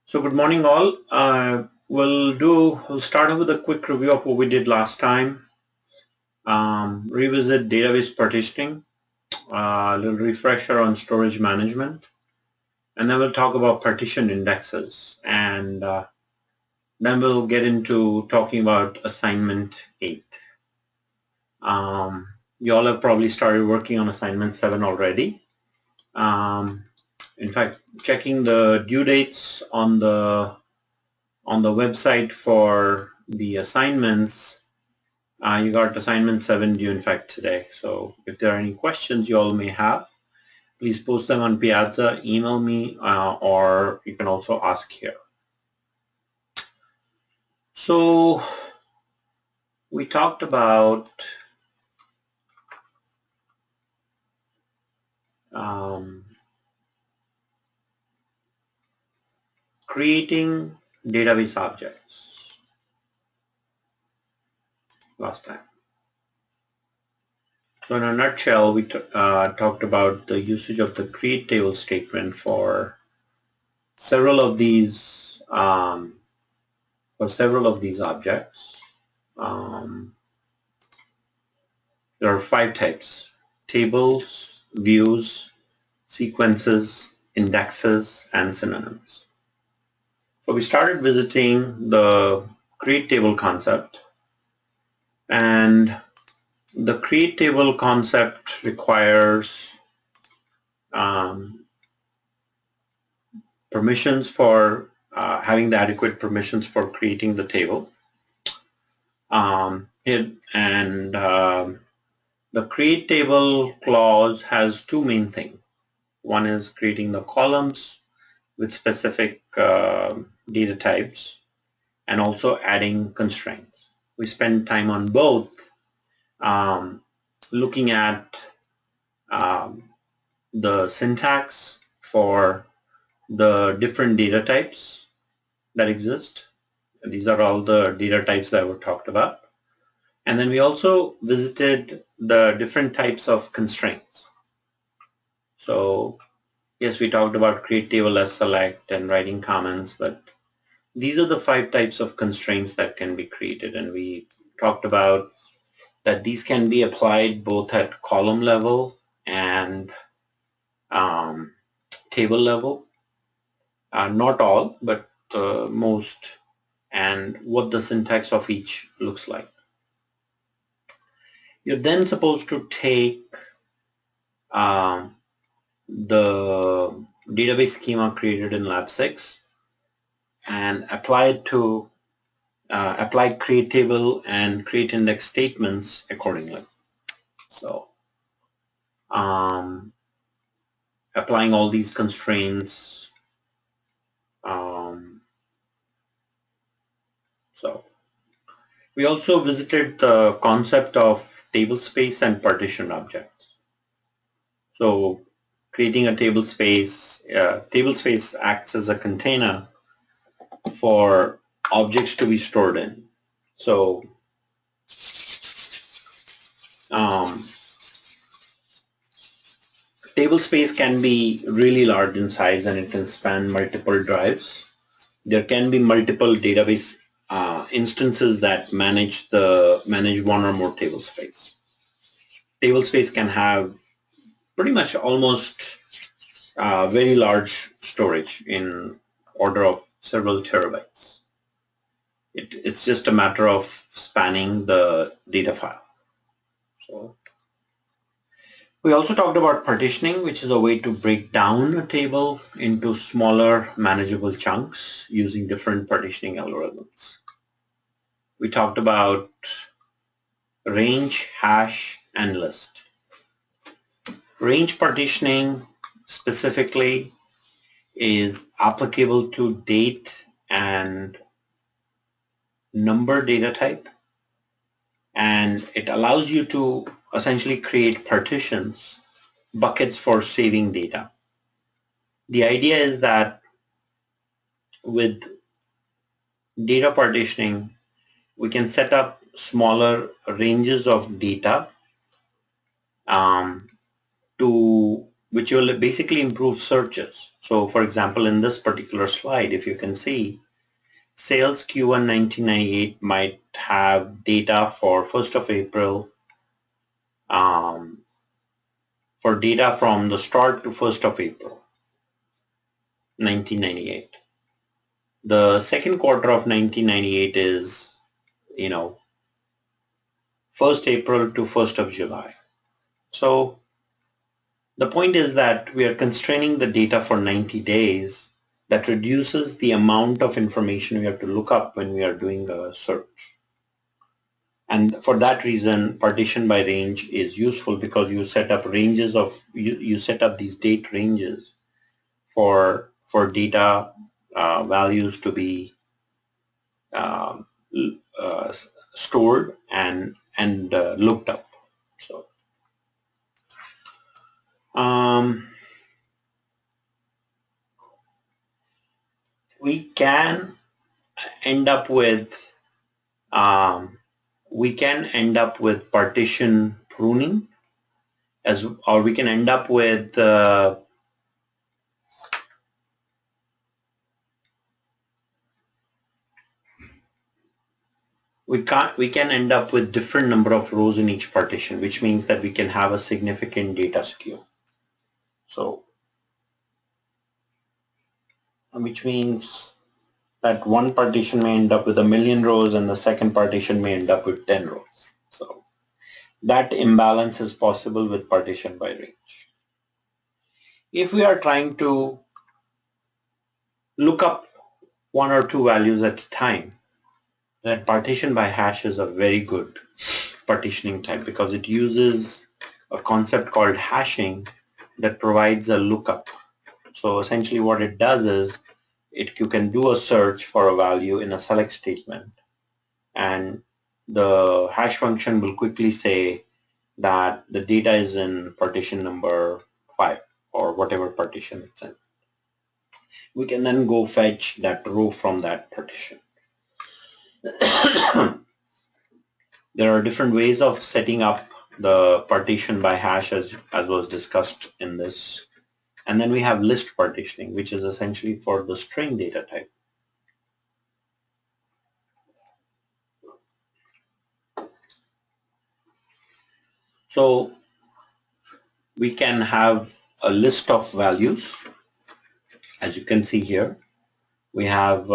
So good morning all. We'll start off with a quick review of what we did last time. Revisit database partitioning, a little refresher on storage management, and then we'll talk about partition indexes, and then we'll get into talking about assignment 8. You all have probably started working on assignment 7 already. In fact, checking the due dates on the website for the assignments, you got assignment 7 due in fact today. So if there are any questions you all may have, please post them on Piazza, email me, or you can also ask here. So we talked about creating database objects last time. So in a nutshell, we talked about the usage of the create table statement for several of these objects. There are 5 types: tables, views, sequences, indexes, and synonyms. So we started visiting the create table concept, and the create table concept requires permissions for having the adequate permissions for creating the table. The create table clause has 2 main things. One is creating the columns with specific data types, and also adding constraints. We spend time on both, looking at the syntax for the different data types that exist. These are all the data types that were talked about. And then we also visited the different types of constraints. So yes, we talked about create table as select and writing comments, but these are the 5 types of constraints that can be created, and we talked about that these can be applied both at column level and table level. Not all, but most, and what the syntax of each looks like. You're then supposed to take the database schema created in Lab 6 and apply it to apply create table and create index statements accordingly. So applying all these constraints. So we also visited the concept of table space and partition objects. So creating a table space acts as a container for objects to be stored in. So table space can be really large in size, and it can span multiple drives. There can be multiple database instances that manage one or more table space. Table space can have pretty much almost very large storage in order of several terabytes. It's just a matter of spanning the data file. So we also talked about partitioning, which is a way to break down a table into smaller manageable chunks using different partitioning algorithms. We talked about range, hash, and list. Range partitioning specifically is applicable to date and number data type, and it allows you to essentially create partitions, buckets for saving data. The idea is that with data partitioning, we can set up smaller ranges of data to which will basically improve searches. So for example, in this particular slide, if you can see, sales Q1 1998 might have data for 1st of April, for data from the start to 1st of April 1998. The second quarter of 1998 is, 1st April to 1st of July. So the point is that we are constraining the data for 90 days. That reduces the amount of information we have to look up when we are doing a search. And for that reason, partition by range is useful, because you set up ranges of, you set up these date ranges for data values to be um, stored and looked up. So we can end up with partition pruning, or we can end up with we can end up with different number of rows in each partition, which means that we can have a significant data skew. So, which means that one partition may end up with 1,000,000 rows and the second partition may end up with 10 rows. So that imbalance is possible with partition by range. If we are trying to look up one or two values at a time, then partition by hash is a very good partitioning type, because it uses a concept called hashing that provides a lookup. So essentially what it does is you can do a search for a value in a select statement, and the hash function will quickly say that the data is in partition number 5 or whatever partition it's in. We can then go fetch that row from that partition. There are different ways of setting up the partition by hash, as was discussed in this. And then we have list partitioning, which is essentially for the string data type. So we can have a list of values. As you can see here, we have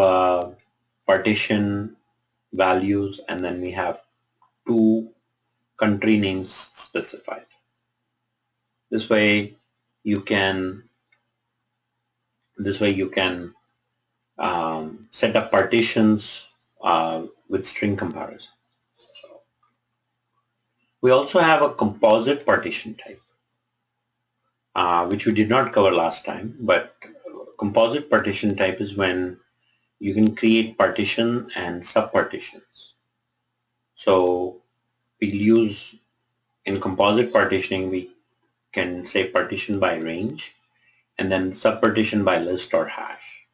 partition values, and then we have 2 country names specified. This way you can set up partitions with string comparison. We also have a composite partition type, which we did not cover last time, but composite partition type is when you can create partition and subpartitions. So we'll use, in composite partitioning, we can say partition by range and then subpartition by list or hash.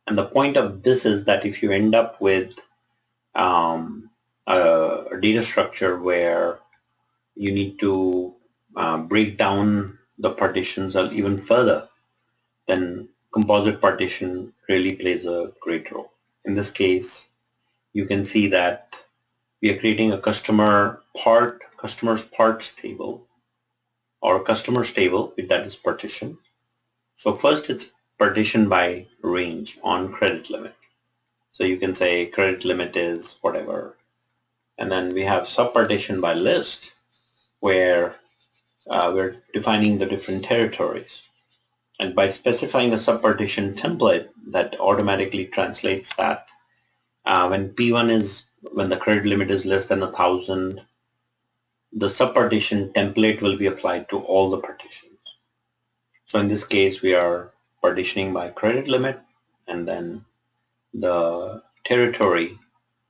And the point of this is that if you end up with a data structure where you need to break down the partitions even further, then composite partition really plays a great role. In this case, you can see that we are creating a customer's parts table, or customers table, that is partition. So first it's partition by range on credit limit. So you can say credit limit is whatever. And then we have subpartition by list, where we're defining the different territories. And by specifying a subpartition template that automatically translates that when the credit limit is less than 1,000, the subpartition template will be applied to all the partitions. So in this case, we are partitioning by credit limit, and then the territory,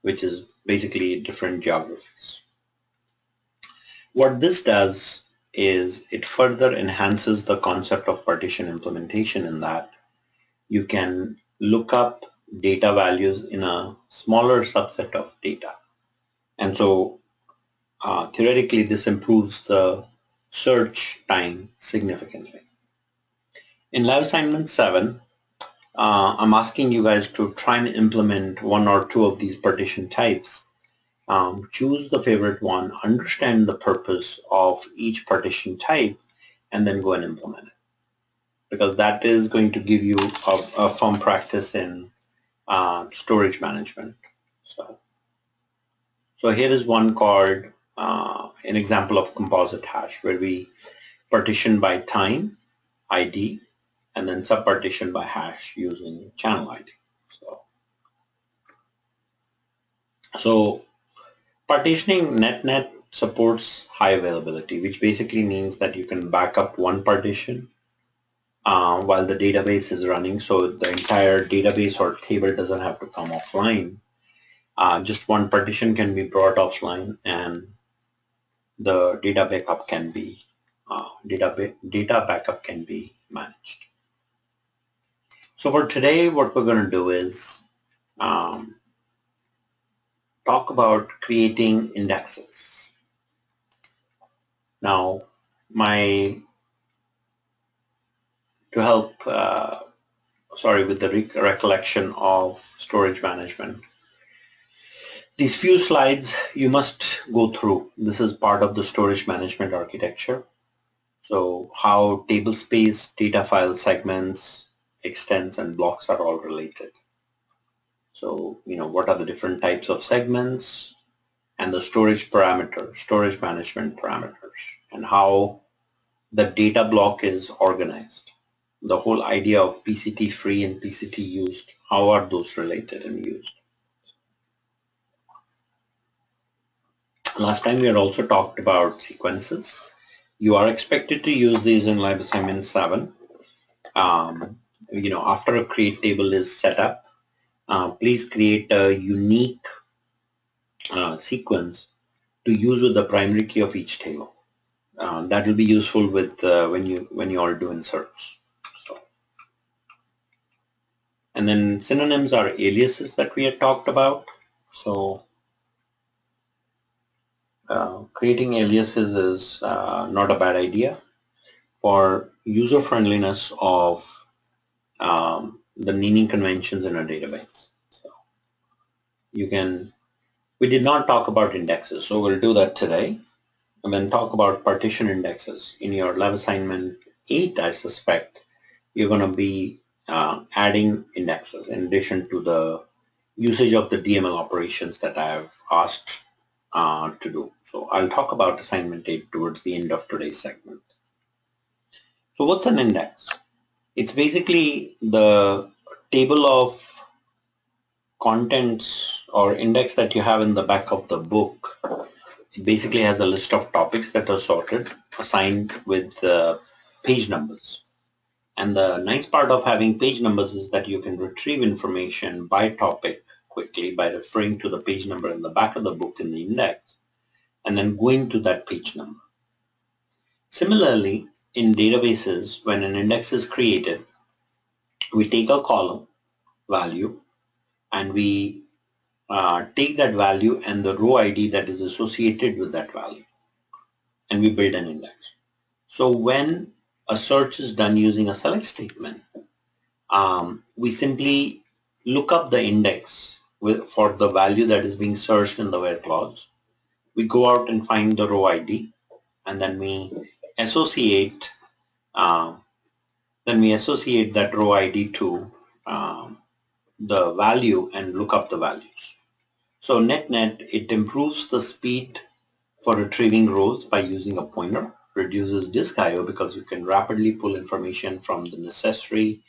which is basically different geographies. What this does is it further enhances the concept of partition implementation, in that you can look up data values in a smaller subset of data. And so theoretically, this improves the search time significantly. In lab assignment 7, I'm asking you guys to try and implement one or two of these partition types. Choose the favorite one, understand the purpose of each partition type, and then go and implement it. Because that is going to give you a firm practice in storage management. So here is one called an example of composite hash where we partition by time, ID, and then subpartition by hash using channel ID. So partitioning net supports high availability, which basically means that you can back up one partition while the database is running, so the entire database or table doesn't have to come offline. Just one partition can be brought offline, and the data backup can be managed. So for today, what we're going to do is talk about creating indexes. Now, to help with the recollection of storage management, these few slides you must go through. This is part of the storage management architecture. So how table space, data file segments, extents, and blocks are all related. So, what are the different types of segments and the storage management parameters, and how the data block is organized. The whole idea of PCT free and PCT used, how are those related and used? Last time we had also talked about sequences. You are expected to use these in lab assignment 7. After a create table is set up, please create a unique sequence to use with the primary key of each table. That will be useful with when you all do inserts. And then synonyms are aliases that we had talked about. So creating aliases is not a bad idea for user friendliness of the naming conventions in a database. So we did not talk about indexes, so we'll do that today. And then talk about partition indexes. In your lab assignment 8, I suspect, you're going to be adding indexes in addition to the usage of the DML operations that I have asked to do. So I'll talk about assignment 8 towards the end of today's segment. So what's an index? It's basically the table of contents or index that you have in the back of the book. It basically has a list of topics that are sorted, assigned with page numbers. And the nice part of having page numbers is that you can retrieve information by topic quickly by referring to the page number in the back of the book in the index and then going to that page number. Similarly, in databases, when an index is created, we take a column value and we take that value and the row ID that is associated with that value, and we build an index. So when a search is done using a select statement, we simply look up the index for the value that is being searched in the where clause. We go out and find the row ID, and then we associate that row ID to the value and look up the values. So net, it improves the speed for retrieving rows by using a pointer, reduces disk I/O because you can rapidly pull information from the necessary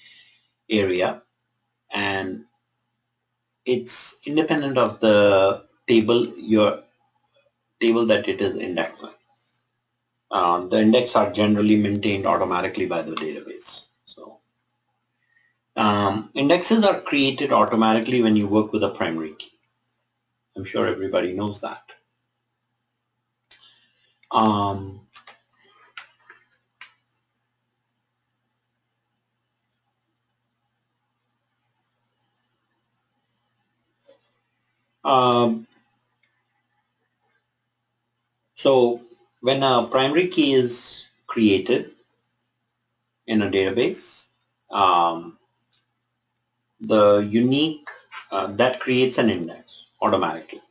area, and it's independent of the your table that it is indexed with. The index are generally maintained automatically by the database. So indexes are created automatically when you work with a primary key. I'm sure everybody knows that. So when a primary key is created in a database, the unique that creates an index automatically.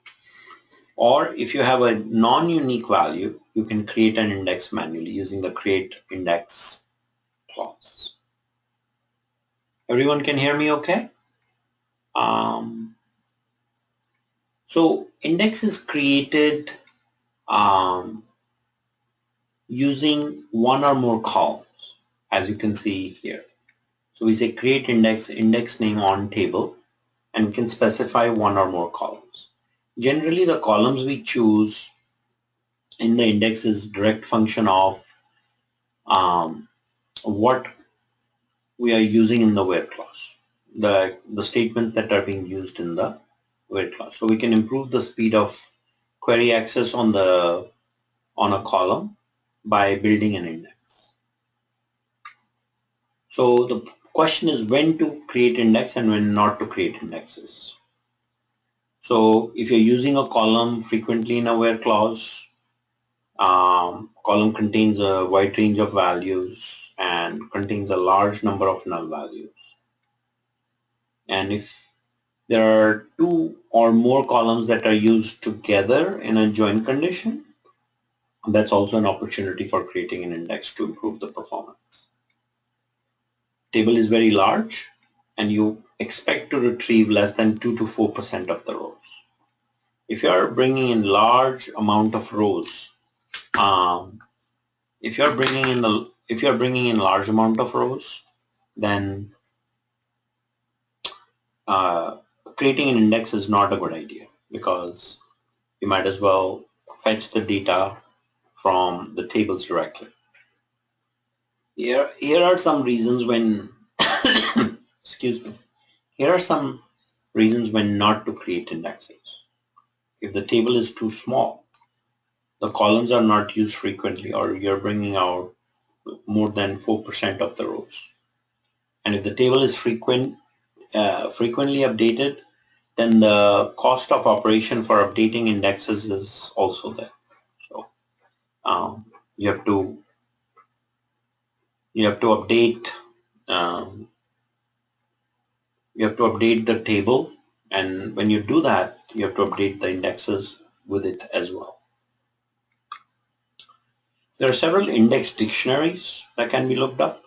Or if you have a non-unique value, you can create an index manually using the create index clause. Everyone can hear me okay? So index is created using one or more columns, as you can see here. So we say create index name on table, and we can specify one or more columns. Generally, the columns we choose in the index is direct function of what we are using in the where clause, the statements that are being used in the where clause. So we can improve the speed of query access on a column by building an index. So the question is when to create index and when not to create indexes. So if you're using a column frequently in a where clause, column contains a wide range of values and contains a large number of null values. And if there are two or more columns that are used together in a join condition, that's also an opportunity for creating an index to improve the performance. Table is very large and you expect to retrieve less than 2 to 4% of the rows. If you are bringing in large amount of rows, if you are bringing in large amount of rows, then creating an index is not a good idea, because you might as well fetch the data from the tables directly. Here are some reasons when excuse me. Here are some reasons when not to create indexes. If the table is too small, the columns are not used frequently, or you're bringing out more than 4% of the rows. And if the table is frequently updated, then the cost of operation for updating indexes is also there. So you have to update the table, and when you do that, you have to update the indexes with it as well. There are several index dictionaries that can be looked up.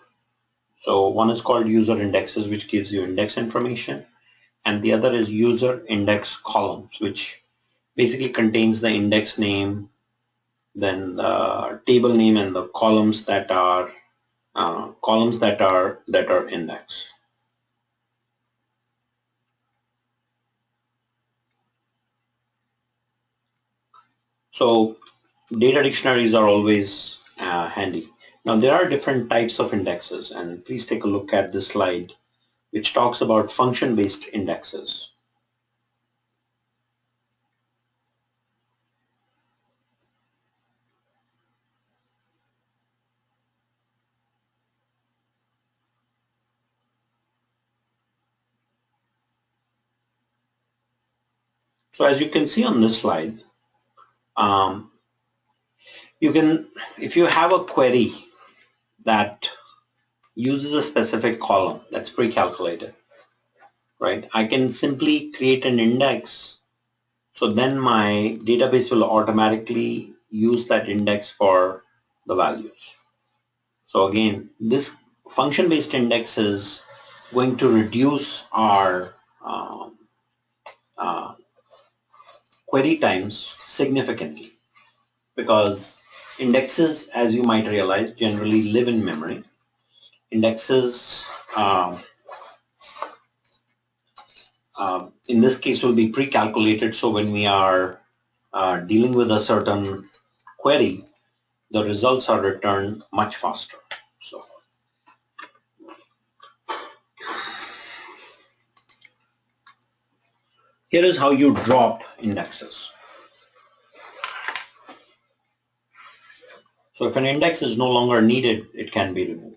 So one is called user indexes, which gives you index information, and the other is user index columns, which basically contains the index name, then the table name, and the columns that are indexed. So data dictionaries are always handy. Now there are different types of indexes, and please take a look at this slide, which talks about function-based indexes. So as you can see on this slide, if you have a query that uses a specific column that's pre-calculated, right? I can simply create an index, so then my database will automatically use that index for the values. So again, this function-based index is going to reduce our query times significantly, because indexes, as you might realize, generally live in memory. Indexes in this case will be pre-calculated, so when we are dealing with a certain query, the results are returned much faster. So here is how you drop indexes. So if an index is no longer needed, it can be removed.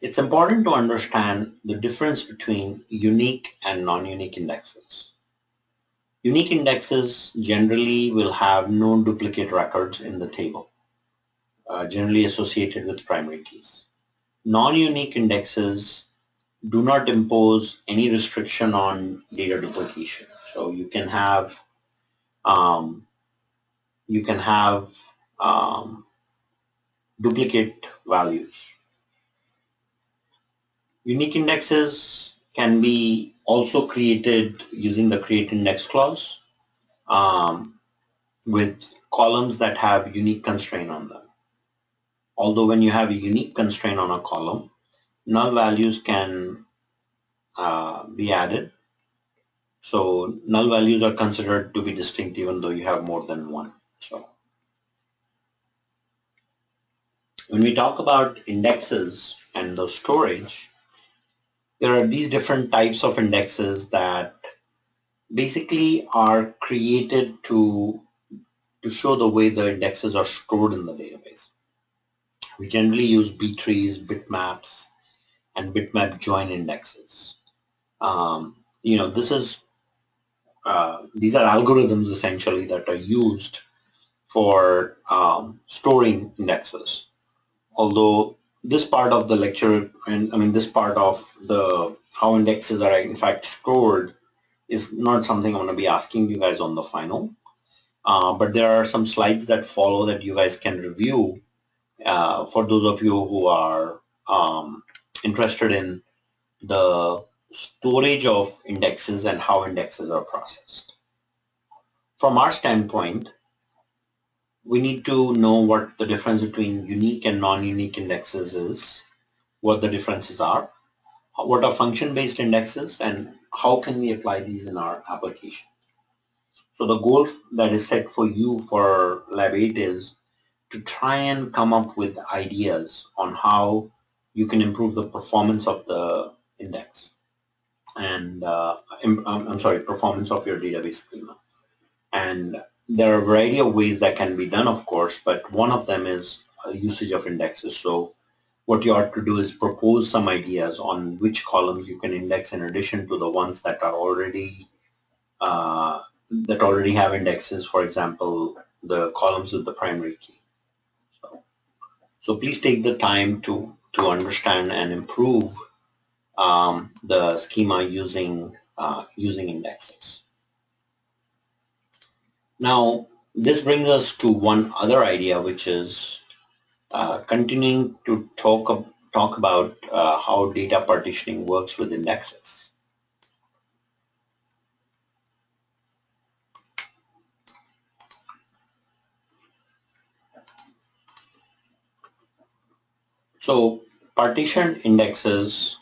It's important to understand the difference between unique and non-unique indexes. Unique indexes generally will have no duplicate records in the table, generally associated with primary keys. Non-unique indexes do not impose any restriction on data duplication. So um, you can have um, duplicate values. Unique indexes can be also created using the create index clause um, with columns that have unique constraint on them. Although when you have a unique constraint on a column, null values can be added. So null values are considered to be distinct even though you have more than one. So when we talk about indexes and the storage, there are these different types of indexes that basically are created to show the way the indexes are stored in the database. We generally use B trees, bitmaps, and bitmap join indexes. This is these are algorithms essentially that are used for storing indexes. Although this part of the lecture, and I mean this part of the how indexes are in fact stored is not something I'm going to be asking you guys on the final. But there are some slides that follow that you guys can review for those of you who are interested in the storage of indexes and how indexes are processed. From our standpoint, we need to know what the difference between unique and non-unique indexes is, what the differences are, what are function-based indexes, and how can we apply these in our application. So the goal that is set for you for Lab 8 is to try and come up with ideas on how you can improve the performance of the index and performance of your database schema. And there are a variety of ways that can be done, of course, but one of them is usage of indexes. So what you ought to do is propose some ideas on which columns you can index in addition to the ones that are already have indexes. For example, the columns with the primary key. So please take the time to understand and improve the schema using indexes. Now, this brings us to one other idea, which is continuing to talk about how data partitioning works with indexes. So partition indexes,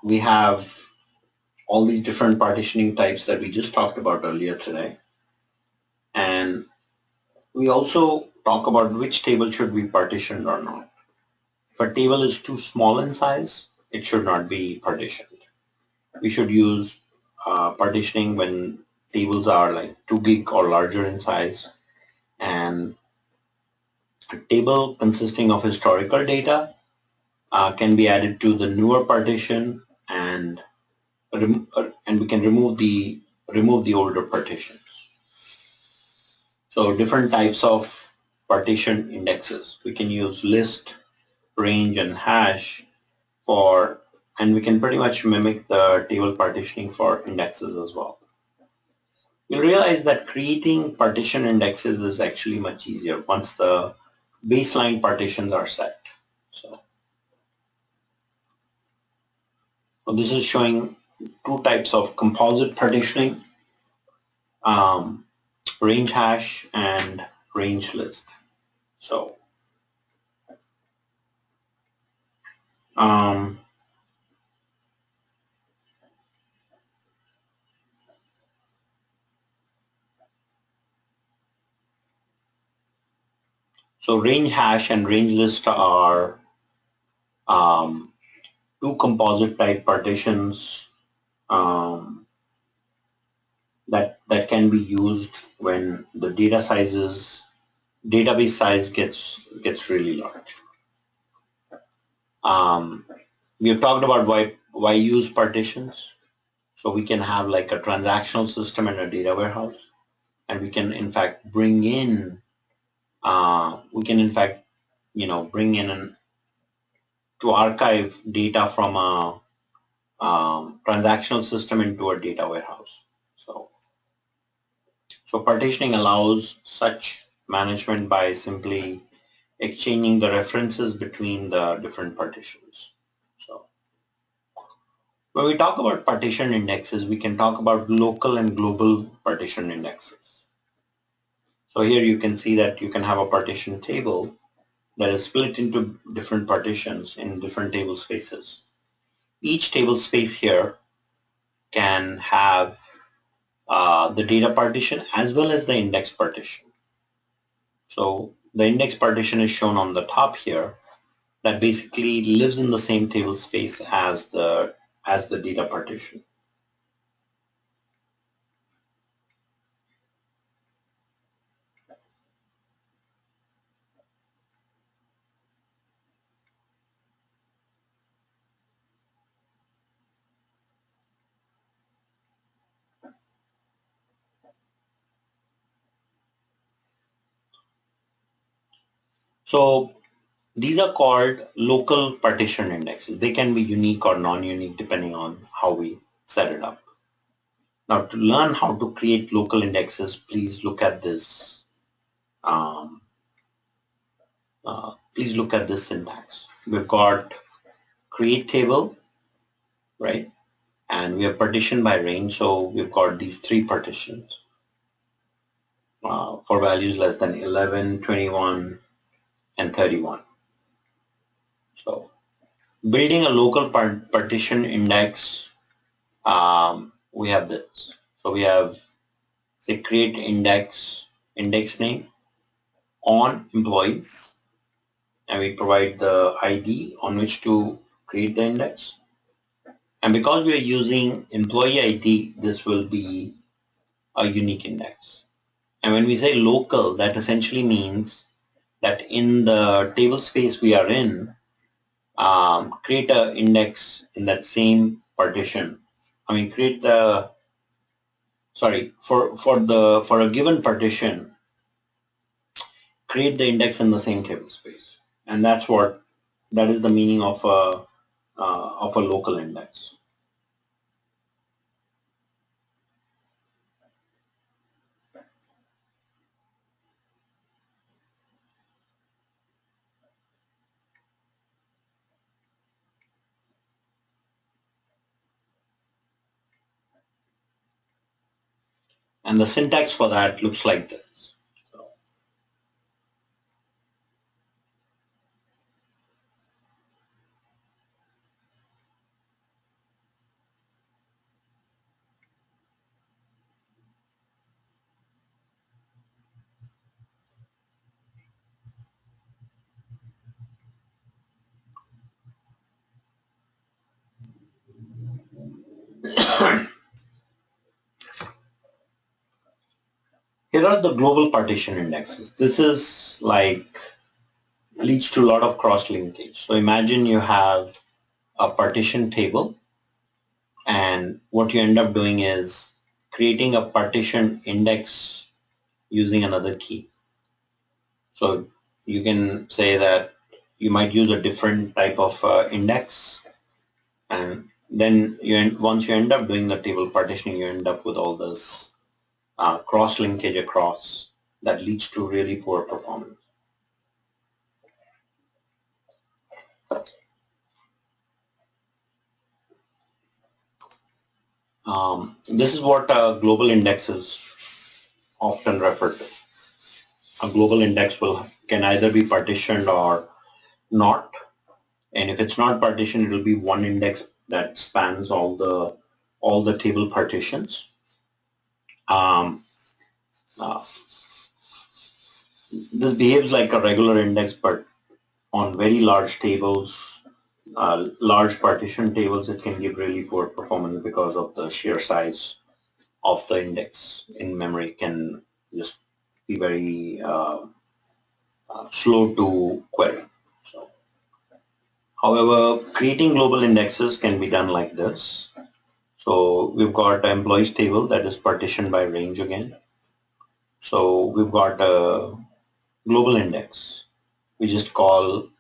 we have all these different partitioning types that we just talked about earlier today. And we also talk about which table should be partitioned or not. If a table is too small in size, it should not be partitioned. We should use partitioning when tables are like 2 gig or larger in size, and a table consisting of historical data can be added to the newer partition, and we can remove the older partitions. So different types of partition indexes. We can use list, range, and hash and we can pretty much mimic the table partitioning for indexes as well. You'll realize that creating partition indexes is actually much easier once the baseline partitions are set. So this is showing two types of composite partitioning, range hash and range list. So range hash and range list are two composite type partitions that can be used when the database size gets really large. We have talked about why use partitions. So we can have like a transactional system and a data warehouse, and we can in fact bring in bring in archive data from a transactional system into a data warehouse. So partitioning allows such management by simply exchanging the references between the different partitions. So when we talk about partition indexes, we can talk about local and global partition indexes. So here you can see that you can have a partition table that is split into different partitions in different table spaces. Each table space here can have the data partition as well as the index partition. So the index partition is shown on the top here, that basically lives in the same table space as the data partition. So these are called local partition indexes. They can be unique or non-unique depending on how we set it up. Now, to learn how to create local indexes, please look at this. Please look at this syntax. We've got create table, right? And we have partition by range. So we've got these three partitions for values less than 11, 21, and 31. So building a local partition index, we have this. So we have, say, create index name on employees, and we provide the ID on which to create the index. And because we are using employee ID, this will be a unique index. And when we say local, that essentially means that in the table space we are in, create an index in that same partition. I mean, create the, sorry, for a given partition, create the index in the same table space. And that is the meaning of a local index. And the syntax for that looks like this. So, here are the global partition indexes. This is like leads to a lot of cross linkage. So imagine you have a partition table, and what you end up doing is creating a partition index using another key. So you can say that you might use a different type of index, and then once you end up doing the table partitioning, you end up with all this cross linkage across that leads to really poor performance. This is what global indexes often refer to. A global index can either be partitioned or not, and if it's not partitioned, it will be one index that spans all the table partitions. Um, uh, this behaves like a regular index, but on very large tables, large partition tables, it can give really poor performance because of the sheer size of the index in memory. Can just be very slow to query. So, however, creating global indexes can be done like this. So we've got an employees table that is partitioned by range again. So we've got a global index. We just call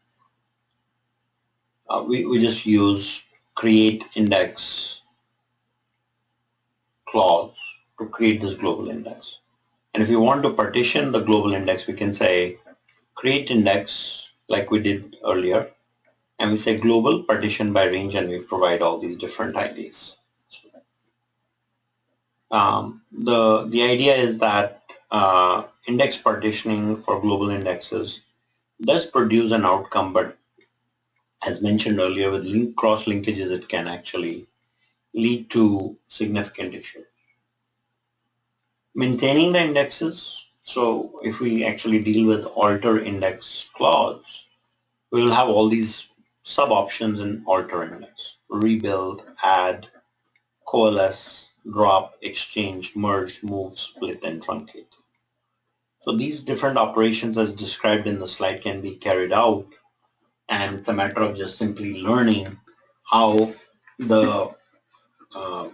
we just use create index clause to create this global index. And if you want to partition the global index, we can say create index like we did earlier, and we say global partition by range, and we provide all these different IDs. The idea is that index partitioning for global indexes does produce an outcome, but as mentioned earlier, with cross linkages, it can actually lead to significant issues. Maintaining the indexes. So if we actually deal with alter index clause, we will have all these sub options in alter index: rebuild, add, coalesce, drop, exchange, merge, move, split, and truncate. So these different operations as described in the slide can be carried out, and it's a matter of just simply learning how the uh,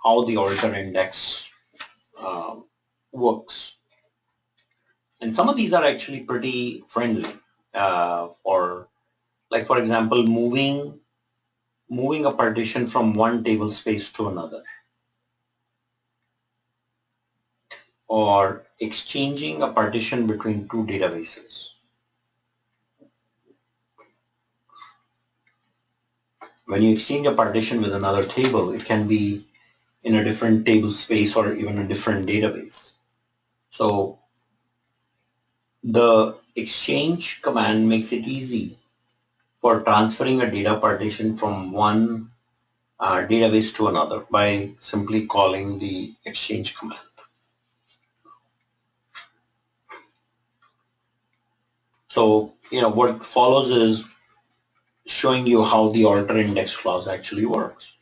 alter index works. And some of these are actually pretty friendly for, like for example, moving a partition from one table space to another, or exchanging a partition between two databases. When you exchange a partition with another table, it can be in a different table space or even a different database. So the exchange command makes it easy for transferring a data partition from one database to another by simply calling the exchange command. So, what follows is showing you how the alter index clause actually works.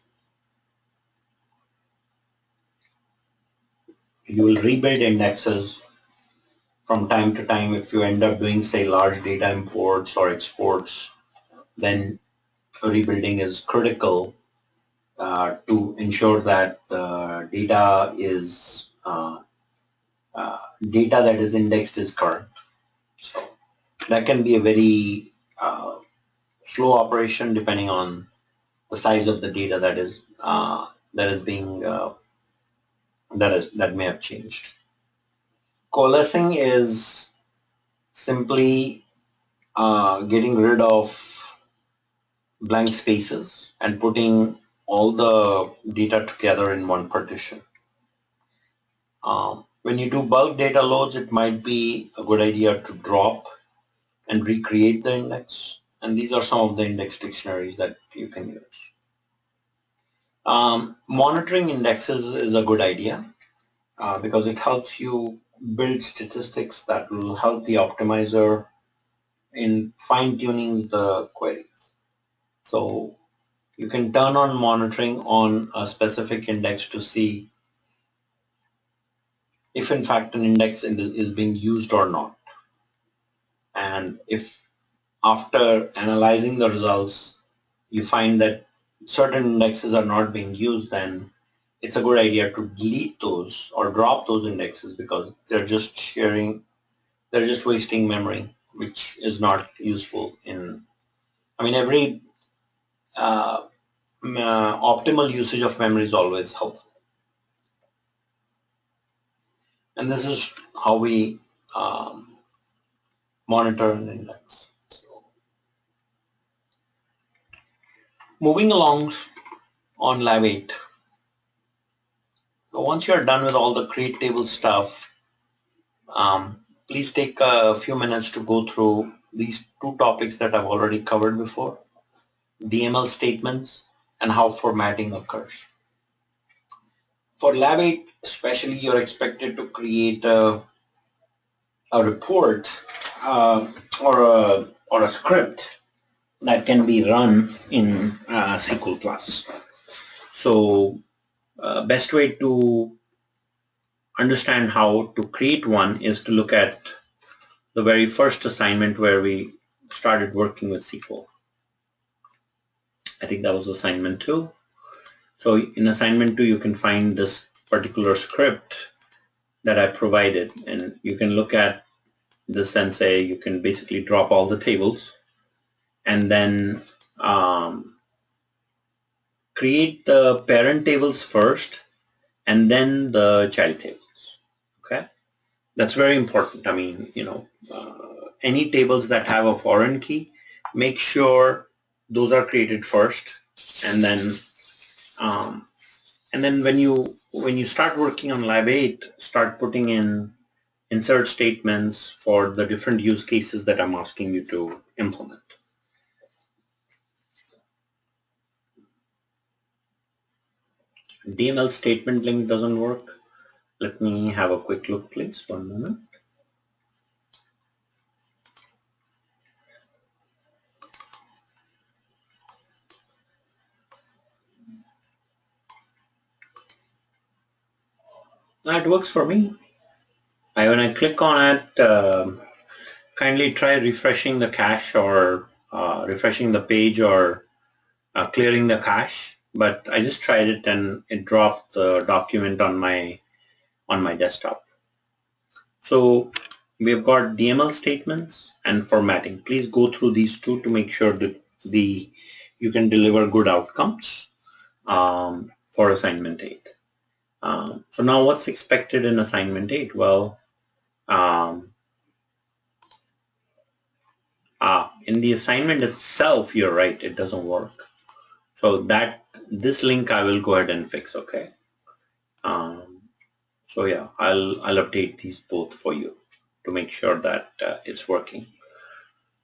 You will rebuild indexes from time to time. If you end up doing, say, large data imports or exports, then rebuilding is critical to ensure that the data that is indexed is current. So that can be a very slow operation depending on the size of the data that may have changed. Coalescing is simply getting rid of blank spaces and putting all the data together in one partition. When you do bulk data loads, it might be a good idea to drop and recreate the index. And these are some of the index dictionaries that you can use. Monitoring indexes is a good idea because it helps you build statistics that will help the optimizer in fine-tuning the queries. So you can turn on monitoring on a specific index to see if in fact an index is being used or not. And if after analyzing the results you find that certain indexes are not being used, then it's a good idea to delete those or drop those indexes because they're just wasting memory, which is not useful every optimal usage of memory is always helpful. And this is how we monitor an index. So, moving along on Lab 8. Once you're done with all the create table stuff, please take a few minutes to go through these two topics that I've already covered before: DML statements and how formatting occurs. For Lab 8 especially, you're expected to create a report or a script that can be run in SQL+. So best way to understand how to create one is to look at the very first assignment where we started working with SQL. I think that was assignment 2. So in assignment 2 you can find this particular script that I provided, and you can look at this and say you can basically drop all the tables and then create the parent tables first and then the child tables. Okay, that's very important. I mean, any tables that have a foreign key, make sure those are created first, and then when you start working on Lab 8, start putting in insert statements for the different use cases that I'm asking you to implement. DML statement link doesn't work. Let me have a quick look, please. One moment. It works for me. When I click on it, kindly try refreshing the cache or refreshing the page or clearing the cache. But I just tried it and it dropped the document on my desktop. So we have got DML statements and formatting. Please go through these two to make sure that you can deliver good outcomes for assignment 8. So now what's expected in assignment 8? Well, in the assignment itself, you're right, it doesn't work. So this link I will go ahead and fix, okay? So yeah, I'll update these both for you to make sure that it's working.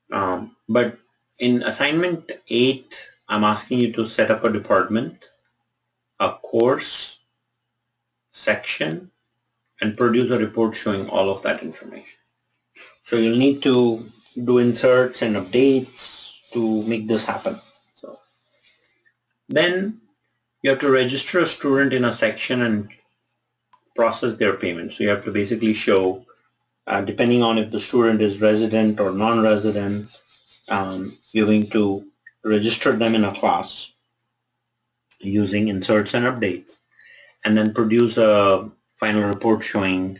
But in assignment 8, I'm asking you to set up a department, a course, section, and produce a report showing all of that information. So you'll need to do inserts and updates to make this happen. So then you have to register a student in a section and process their payment. So you have to basically show, depending on if the student is resident or non-resident, you're going to register them in a class using inserts and updates, and then produce a final report showing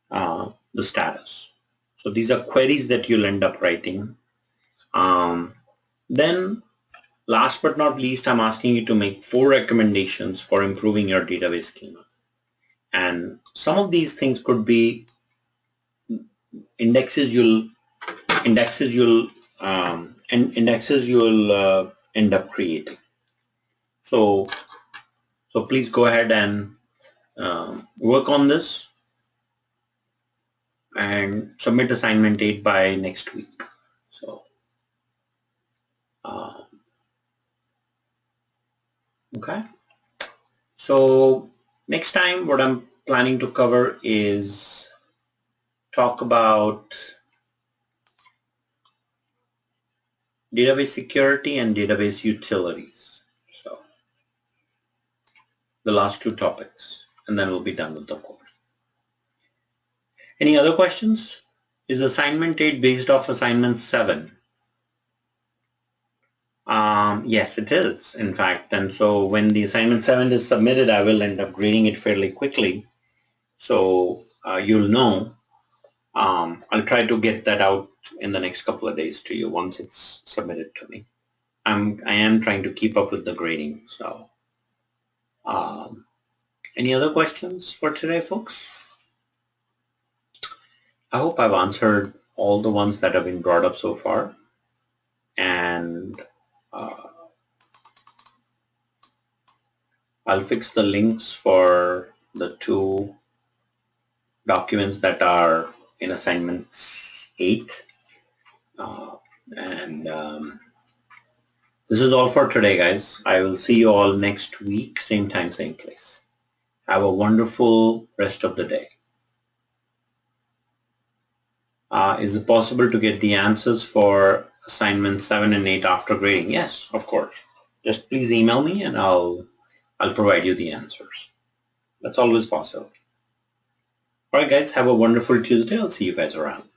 the status. So these are queries that you'll end up writing. Then last but not least, I'm asking you to make 4 recommendations for improving your database schema. And some of these things could be indexes you'll end up creating. So please go ahead and work on this and submit assignment 8 by next week. So okay. So next time what I'm planning to cover is talk about database security and database utilities. So the last 2 topics, and then we'll be done with the course. Any other questions? Is assignment 8 based off assignment 7? Yes, it is, in fact. And so when the assignment 7 is submitted, I will end up grading it fairly quickly. So you'll know. I'll try to get that out in the next couple of days to you once it's submitted to me. I am trying to keep up with the grading. So any other questions for today, folks? I hope I've answered all the ones that have been brought up so far. And I'll fix the links for the 2 documents that are in assignment 8. This is all for today, guys. I will see you all next week, same time, same place. Have a wonderful rest of the day. Is it possible to get the answers for assignment 7 and 8 after grading? Yes, of course. Just please email me and I'll provide you the answers. That's always possible. All right, guys, have a wonderful Tuesday. I'll see you guys around.